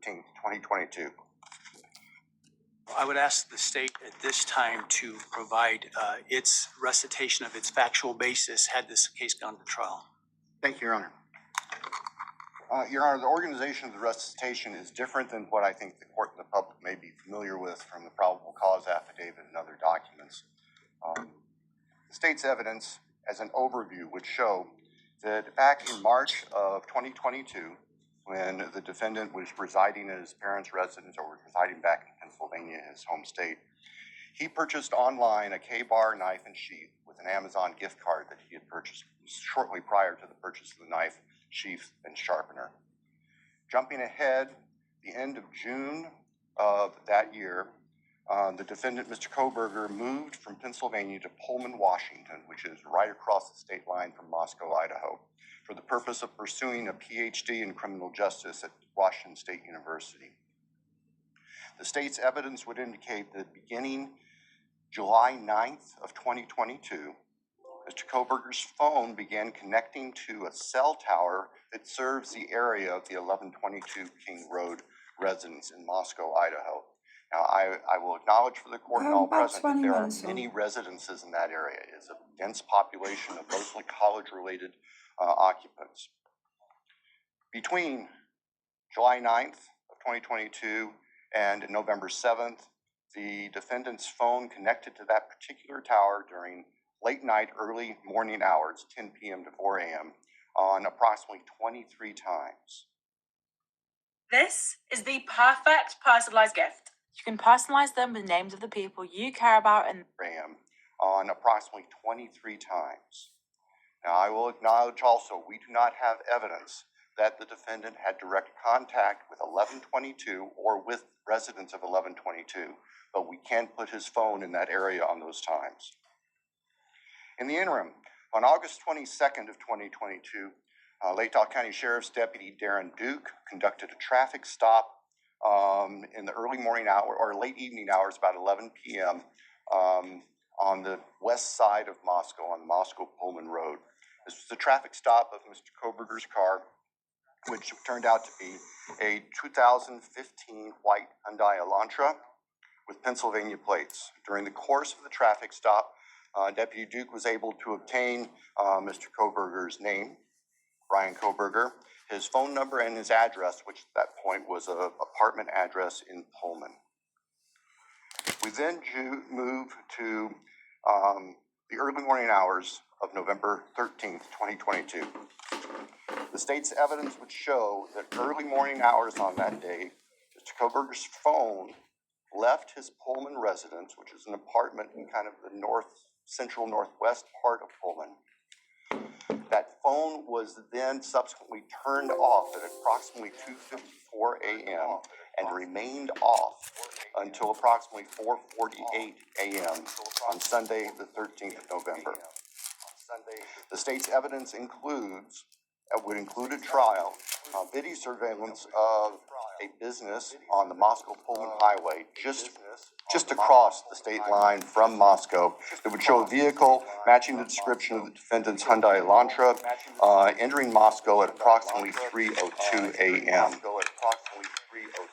13th, 2022. I would ask the state at this time to provide its recitation of its factual basis had this case gone to trial. Thank you, Your Honor. Your Honor, the organization of the recitation is different than what I think the court and the public may be familiar with from the probable cause affidavit and other documents. The state's evidence, as an overview, would show that back in March of 2022, when the defendant was residing in his parents' residence or was residing back in Pennsylvania, his home state, he purchased online a K-bar knife and sheath with an Amazon gift card that he had purchased shortly prior to the purchase of the knife, sheath, and sharpener. Jumping ahead, the end of June of that year, the defendant, Mr. Kohberger, moved from Pennsylvania to Pullman, Washington, which is right across the state line from Moscow, Idaho, for the purpose of pursuing a PhD in criminal justice at Washington State University. The state's evidence would indicate that beginning July 9th of 2022, Mr. Kohberger's phone began connecting to a cell tower that serves the area of the 1122 King Road residence in Moscow, Idaho. Now, I will acknowledge for the court and all present that there are many residences in that area. It's a dense population of mostly college-related occupants. Between July 9th of 2022 and November 7th, the defendant's phone connected to that particular tower during late night, early morning hours, 10 p.m. to 4 a.m., on approximately 23 times. This is the perfect personalized gift. You can personalize them with names of the people you care about and on approximately 23 times. Now, I will acknowledge also, we do not have evidence that the defendant had direct contact with 1122 or with residents of 1122, but we can put his phone in that area on those times. In the interim, on August 22nd of 2022, Lake Tahoe County Sheriff's Deputy Darren Duke conducted a traffic stop in the early morning hour or late evening hours, about 11 p.m. On the west side of Moscow, on the Moscow-Pullman Road. This was the traffic stop of Mr. Kohberger's car, which turned out to be a 2015 white Hyundai Elantra with Pennsylvania plates. During the course of the traffic stop, Deputy Duke was able to obtain Mr. Kohberger's name, Brian Kohberger, his phone number, and his address, which at that point was an apartment address in Pullman. We then move to the early morning hours of November 13th, 2022. The state's evidence would show that early morning hours on that day, Mr. Kohberger's phone left his Pullman residence, which is an apartment in kind of the central northwest part of Pullman. That phone was then subsequently turned off at approximately 2:54 a.m. and remained off until approximately 4:48 a.m. on Sunday, the 13th of November. The state's evidence would include a trial, video surveillance of a business on the Moscow-Pullman Highway, just across the state line from Moscow. It would show a vehicle matching the description of the defendant's Hyundai Elantra entering Moscow at approximately 3:02 a.m.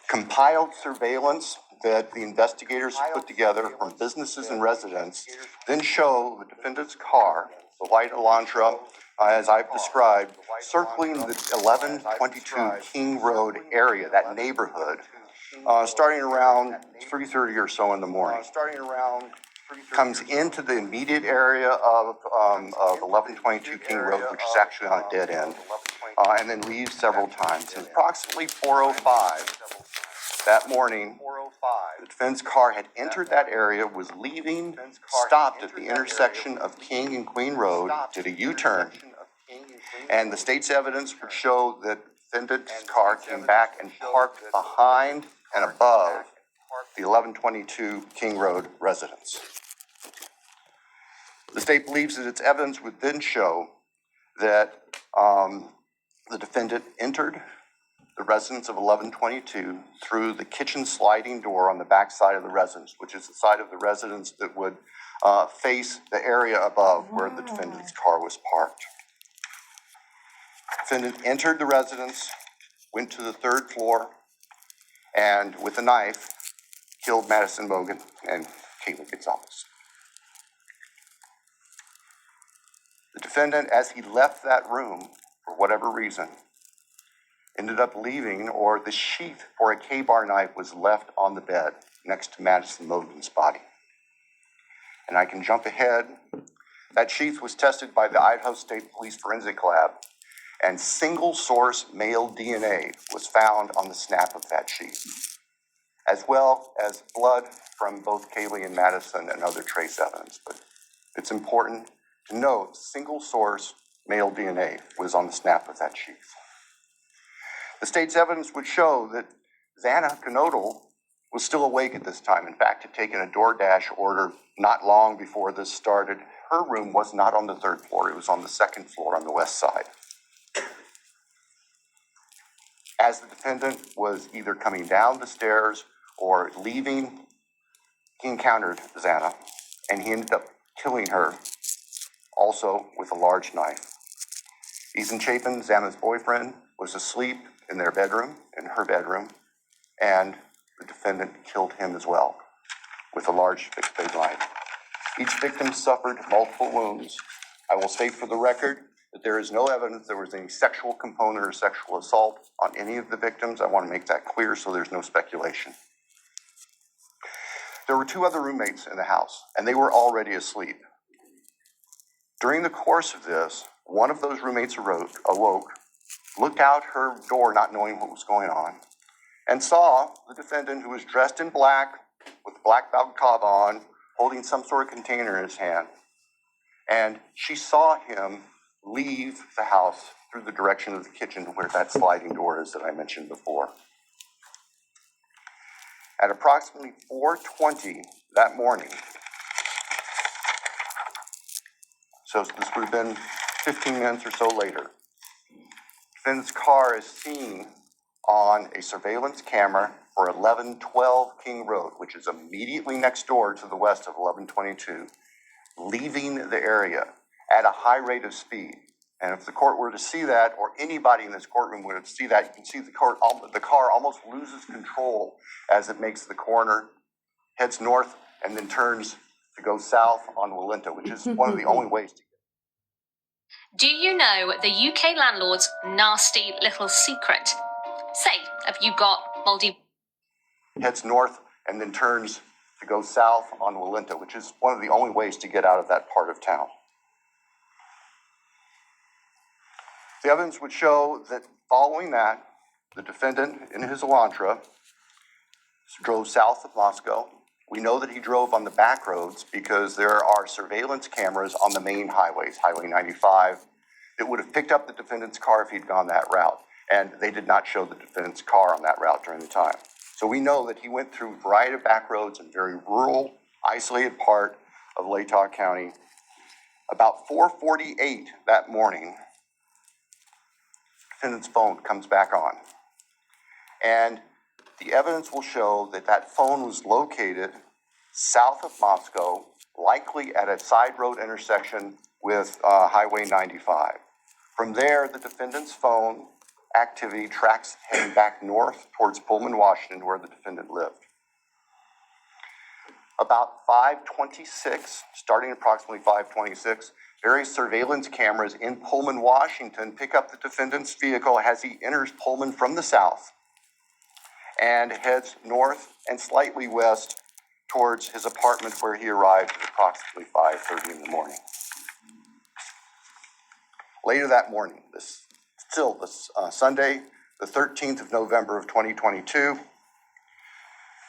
Compiled surveillance that the investigators put together from businesses and residents then show the defendant's car, the white Elantra, as I've described, circling the 1122 King Road area, that neighborhood, starting around 3:30 or so in the morning. Comes into the immediate area of 1122 King Road, which is actually on a dead end, and then leaves several times. At approximately 4:05 that morning, the defense car had entered that area, was leaving, stopped at the intersection of King and Queen Road, did a U-turn, and the state's evidence would show that the defendant's car came back and parked behind and above the 1122 King Road residence. The state believes that its evidence would then show that the defendant entered the residence of 1122 through the kitchen sliding door on the back side of the residence, which is the side of the residence that would face the area above where the defendant's car was parked. The defendant entered the residence, went to the third floor, and with a knife, killed Madison Mogen and Kaylee Gonzalez. The defendant, as he left that room, for whatever reason, ended up leaving, or the sheath for a K-bar knife was left on the bed next to Madison Mogen's body. And I can jump ahead. That sheath was tested by the Idaho State Police Forensic Lab, and single source male DNA was found on the snap of that sheath, as well as blood from both Kaylee and Madison and other trace evidence. But it's important to note single source male DNA was on the snap of that sheath. The state's evidence would show that Xana Knodel was still awake at this time. In fact, had taken a DoorDash order not long before this started. Her room was not on the third floor. It was on the second floor on the west side. As the defendant was either coming down the stairs or leaving, he encountered Xana, and he ended up killing her, also with a large knife. Ethan Chapin, Xana's boyfriend, was asleep in their bedroom, in her bedroom, and the defendant killed him as well with a large fixed-blade knife. Each victim suffered multiple wounds. I will state for the record that there is no evidence there was any sexual component or sexual assault on any of the victims. I want to make that clear so there's no speculation. There were two other roommates in the house, and they were already asleep. During the course of this, one of those roommates awoke, looked out her door not knowing what was going on, and saw the defendant, who was dressed in black with a black balaclava on, holding some sort of container in his hand. And she saw him leave the house through the direction of the kitchen where that sliding door is that I mentioned before. At approximately 4:20 that morning, so this would have been 15 minutes or so later, the defendant's car is seen on a surveillance camera for 1112 King Road, which is immediately next door to the west of 1122, leaving the area at a high rate of speed. And if the court were to see that, or anybody in this courtroom would see that, you can see the car almost loses control as it makes the corner, heads north, and then turns to go south on Walinta, which is one of the only ways to get. Do you know the UK landlord's nasty little secret? Say, have you got mouldy... Heads north and then turns to go south on Walinta, which is one of the only ways to get out of that part of town. The evidence would show that following that, the defendant in his Elantra drove south of Moscow. We know that he drove on the back roads because there are surveillance cameras on the main highways, Highway 95, that would have picked up the defendant's car if he'd gone that route. And they did not show the defendant's car on that route during the time. So we know that he went through a variety of back roads in very rural, isolated part of Latah County. About 4:48 that morning, the defendant's phone comes back on. And the evidence will show that that phone was located south of Moscow, likely at a side road intersection with Highway 95. From there, the defendant's phone activity tracks heading back north towards Pullman, Washington, where the defendant lived. About 5:26, starting approximately 5:26, various surveillance cameras in Pullman, Washington pick up the defendant's vehicle as he enters Pullman from the south and heads north and slightly west towards his apartment, where he arrived at approximately 5:30 in the morning. Later that morning, Sunday, the 13th of November of 2022,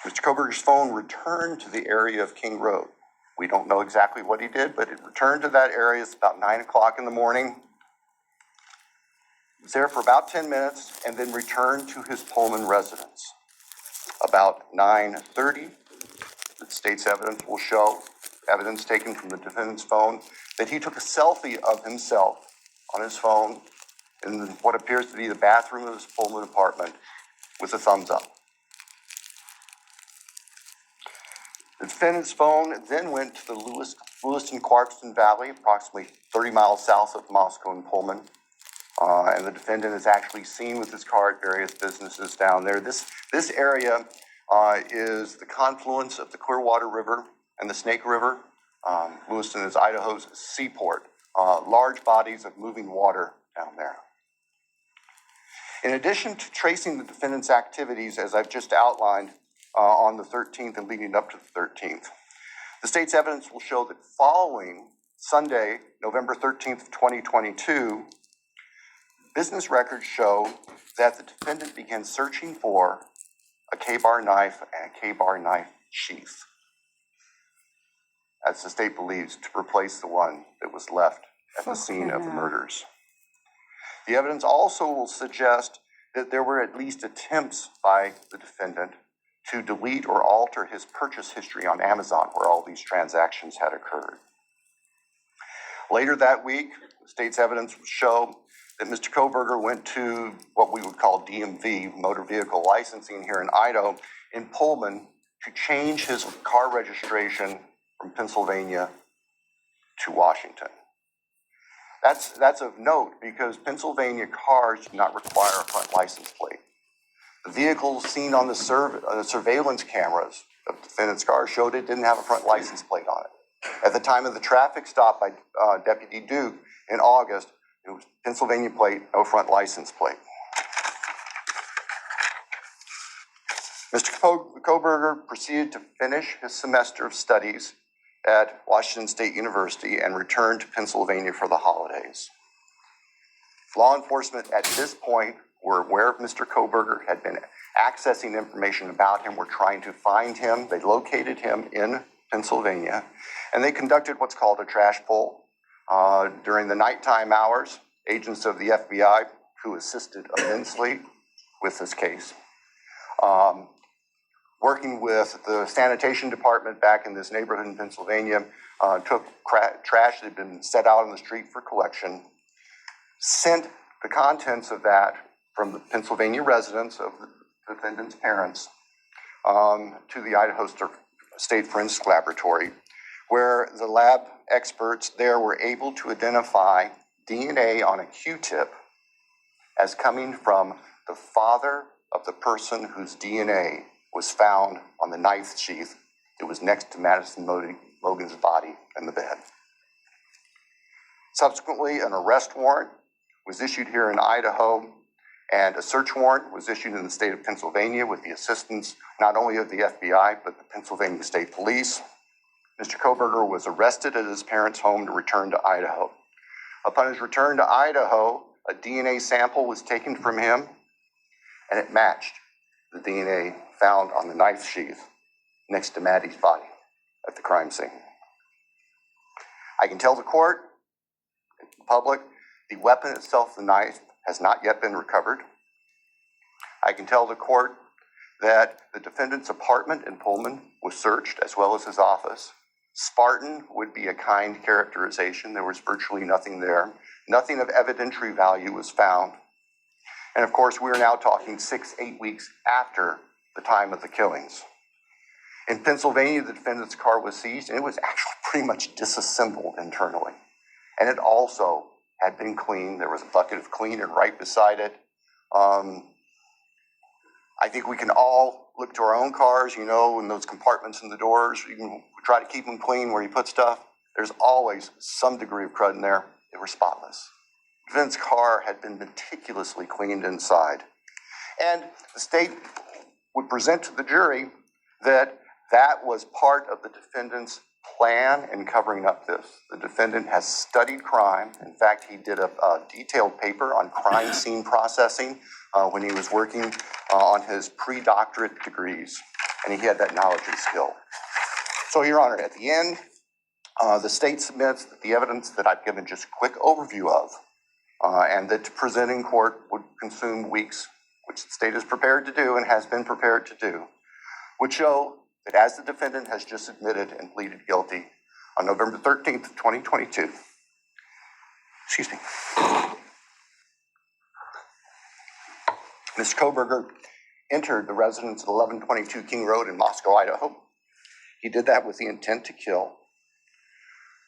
Mr. Kohberger's phone returned to the area of King Road. We don't know exactly what he did, but it returned to that area. It's about 9 o'clock in the morning. He was there for about 10 minutes and then returned to his Pullman residence. About 9:30, the state's evidence will show, evidence taken from the defendant's phone, that he took a selfie of himself on his phone in what appears to be the bathroom of his Pullman apartment with a thumbs up. The defendant's phone then went to the Lewiston-Clarkston Valley, approximately 30 miles south of Moscow and Pullman. And the defendant is actually seen with his car at various businesses down there. This This area is the confluence of the Clearwater River and the Snake River. Lewiston is Idaho's seaport. Large bodies of moving water down there. In addition to tracing the defendant's activities, as I've just outlined, on the 13th and leading up to the 13th, the state's evidence will show that following Sunday, November 13th, 2022, business records show that the defendant began searching for a K-bar knife and a K-bar knife sheath, as the state believes, to replace the one that was left at the scene of the murders. The evidence also will suggest that there were at least attempts by the defendant to delete or alter his purchase history on Amazon, where all these transactions had occurred. Later that week, the state's evidence will show that Mr. Kohberger went to what we would call DMV, motor vehicle licensing here in Idaho, in Pullman, to change his car registration from Pennsylvania to Washington. That's of note because Pennsylvania cars do not require a front license plate. The vehicles seen on the surveillance cameras of the defendant's car showed it didn't have a front license plate on it. At the time of the traffic stop by Deputy Duke in August, it was Pennsylvania plate, no front license plate. Mr. Kohberger proceeded to finish his semester of studies at Washington State University and returned to Pennsylvania for the holidays. Law enforcement at this point were aware of Mr. Kohberger, had been accessing information about him, were trying to find him. They located him in Pennsylvania, and they conducted what's called a trash pull. During the nighttime hours, agents of the FBI, who assisted immensely with this case, working with the sanitation department back in this neighborhood in Pennsylvania, took trash that had been set out on the street for collection, sent the contents of that from the Pennsylvania residence of the defendant's parents to the Idaho State Forensic Laboratory, where the lab experts there were able to identify DNA on a Q-tip as coming from the father of the person whose DNA was found on the knife sheath that was next to Madison Logan's body in the bed. Subsequently, an arrest warrant was issued here in Idaho, and a search warrant was issued in the state of Pennsylvania with the assistance not only of the FBI, but the Pennsylvania State Police. Mr. Kohberger was arrested at his parents' home to return to Idaho. Upon his return to Idaho, a DNA sample was taken from him, and it matched the DNA found on the knife sheath next to Maddie's body at the crime scene. I can tell the court, the public, the weapon itself, the knife, has not yet been recovered. I can tell the court that the defendant's apartment in Pullman was searched, as well as his office. Spartan would be a kind characterization. There was virtually nothing there. Nothing of evidentiary value was found. And of course, we're now talking 6-8 weeks after the time of the killings. In Pennsylvania, the defendant's car was seized, and it was actually pretty much disassembled internally. And it also had been cleaned. There was a bucket of cleaner right beside it. I think we can all look to our own cars, in those compartments in the doors. You can try to keep them clean where you put stuff. There's always some degree of crud in there. They were spotless. The defendant's car had been meticulously cleaned inside. And the state would present to the jury that that was part of the defendant's plan in covering up this. The defendant has studied crime. In fact, he did a detailed paper on crime scene processing when he was working on his pre-doctorate degrees, and he had that knowledge and skill. So, Your Honor, at the end, the state submits that the evidence that I've given just a quick overview of, and that to present in court would consume weeks, which the state is prepared to do and has been prepared to do, would show that as the defendant has just admitted and pleaded guilty on November 13th, 2022, Mr. Kohberger entered the residence of 1122 King Road in Moscow, Idaho. He did that with the intent to kill.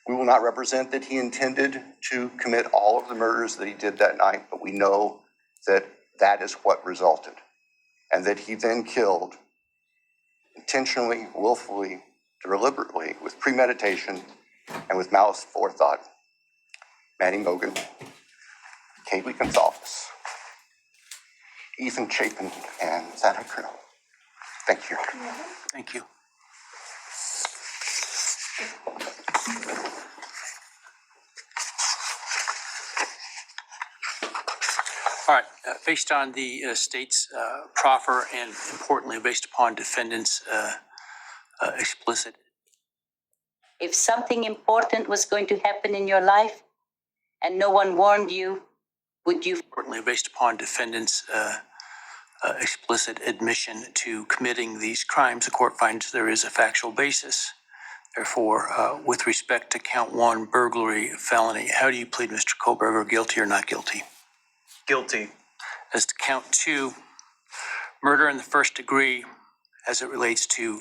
We will not represent that he intended to commit all of the murders that he did that night, but we know that that is what resulted. and that he then killed intentionally, willfully, deliberately, with premeditation, and with malice forethought, Manny Mogan, Kaylee Gonzalez, Ethan Chapin, and Santa Cruz. Thank you. Thank you. All right, based on the state's proffer and importantly, based upon defendant's explicit. If something important was going to happen in your life and no one warned you, would you? Importantly, based upon defendant's explicit admission to committing these crimes, the court finds there is a factual basis. Therefore, with respect to count 1, burglary, felony, how do you plead, Mr. Kohberger, guilty or not guilty? Guilty. As to count 2, murder in the first degree, as it relates to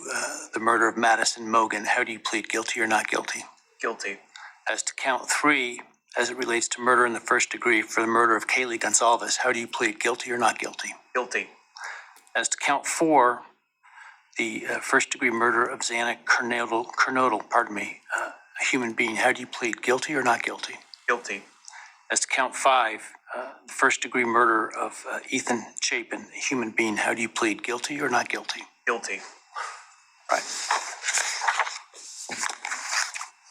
the murder of Madison Mogan, how do you plead, guilty or not guilty? Guilty. As to count 3, as it relates to murder in the first degree for the murder of Kaylee Gonzalez, how do you plead, guilty or not guilty? Guilty. As to count 4, the first degree murder of Xana Kernodle, a human being, how do you plead, guilty or not guilty? Guilty. As to count 5, the first degree murder of Ethan Chapin, a human being, how do you plead, guilty or not guilty? Guilty. Right.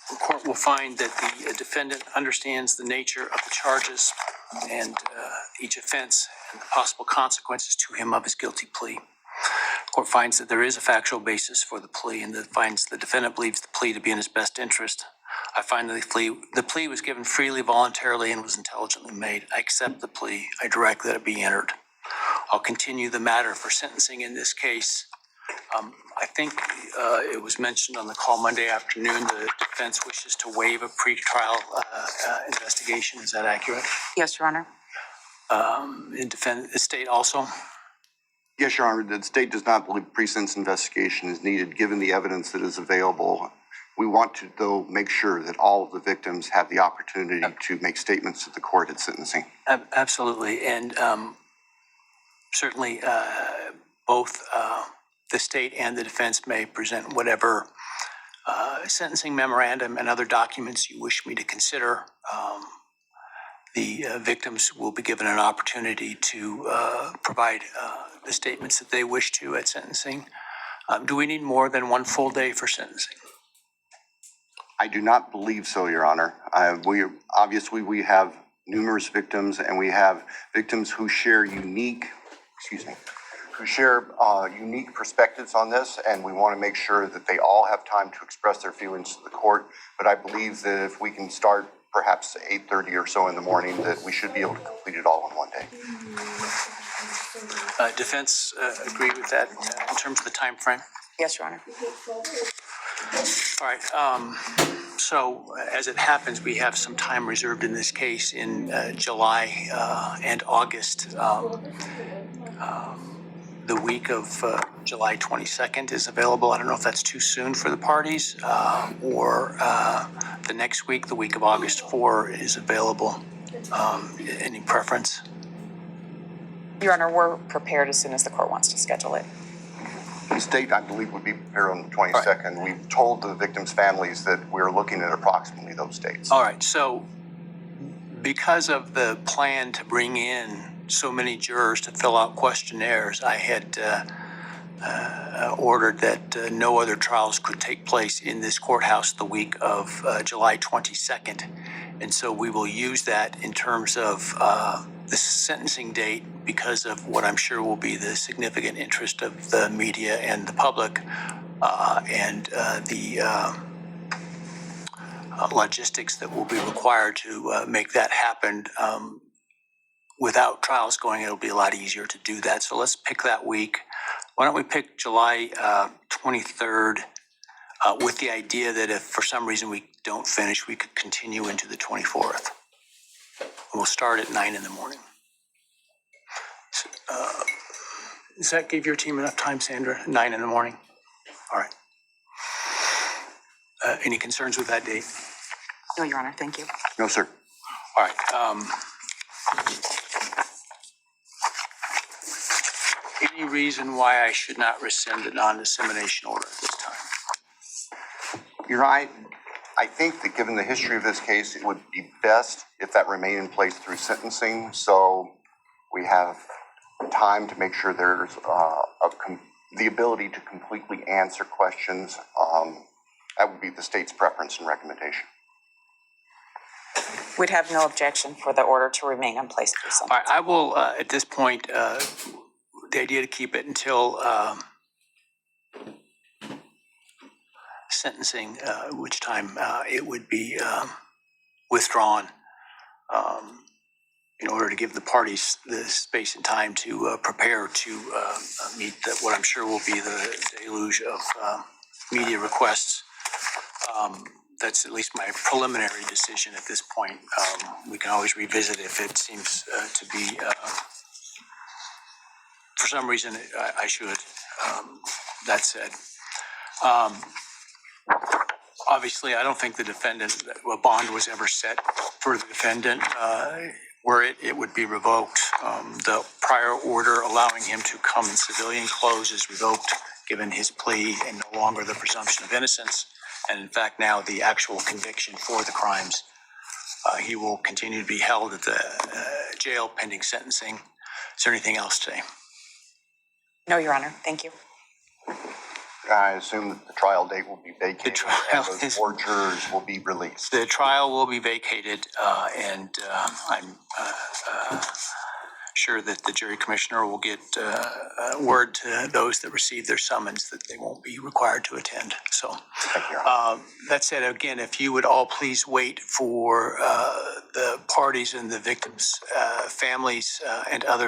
The court will find that the defendant understands the nature of the charges and each offense and the possible consequences to him of his guilty plea. The court finds that there is a factual basis for the plea and that finds the defendant believes the plea to be in his best interest. I find that the plea was given freely, voluntarily, and was intelligently made. I accept the plea. I direct that it be entered. I'll continue the matter for sentencing in this case. I think it was mentioned on the call Monday afternoon the defense wishes to waive a pretrial investigation. Is that accurate? Yes, Your Honor. The state also? Yes, Your Honor, the state does not believe pre-sentence investigation is needed given the evidence that is available. We want to, though, make sure that all of the victims have the opportunity to make statements to the court at sentencing. Absolutely. And certainly both the state and the defense may present whatever sentencing memorandum and other documents you wish me to consider. The victims will be given an opportunity to provide the statements that they wish to at sentencing. Do we need more than one full day for sentencing? I do not believe so, Your Honor. We have numerous victims, and we have victims who share unique perspectives on this, and we want to make sure that they all have time to express their feelings to the court. But I believe that if we can start perhaps 8:30 or so in the morning, that we should be able to complete it all in one day. Defense agree with that in terms of the time frame? Yes, Your Honor. All right. So as it happens, we have some time reserved in this case in July and August. The week of July 22nd is available. I don't know if that's too soon for the parties or the next week, the week of August 4 is available. Any preference? Your Honor, we're prepared as soon as the court wants to schedule it. The state, I believe, would be prepared on the 22nd. Right. We've told the victims' families that we're looking at approximately those dates. All right. So because of the plan to bring in so many jurors to fill out questionnaires, I had ordered that no other trials could take place in this courthouse the week of July 22nd. And so we will use that in terms of the sentencing date because of what I'm sure will be the significant interest of the media and the public and the logistics that will be required to make that happen. Without trials going, it'll be a lot easier to do that. So let's pick that week. Why don't we pick July 23rd with the idea that if for some reason we don't finish, we could continue into the 24th. We'll start at 9 in the morning. So, does that give your team enough time, Sandra? 9 in the morning? All right. Any concerns with that date? No, Your Honor, thank you. No, sir. All right. any reason why I should not rescind the non-dissemination order at this time? You're right. I think that given the history of this case, it would be best if that remained in place through sentencing, so we have time to make sure there's the ability to completely answer questions. That would be the state's preference and recommendation. We'd have no objection for the order to remain in place through All right, sentencing. I will, at this point, the idea to keep it until sentencing, which time it would be withdrawn in order to give the parties the space and time to prepare to meet what I'm sure will be the deluge of media requests. That's at least my preliminary decision at this point. We can always revisit if it seems to be, for some reason, I should. That said, obviously, I don't think the defendant, a bond was ever set for the defendant. Were it would be revoked. The prior order allowing him to come in civilian clothes is revoked, given his plea and no longer the presumption of innocence. And in fact, now the actual conviction for the crimes. He will continue to be held at the jail pending sentencing. Is there anything else today? No, Your Honor. Thank you. I assume that the trial date will be vacated The trial and those 4 jurors will be released. The trial will be vacated, and I'm sure that the jury commissioner will get word to those that receive their summons that they won't be required to attend. So Thank you, Your Honor. that said, again, if you would all please wait for the parties and the victims' families and others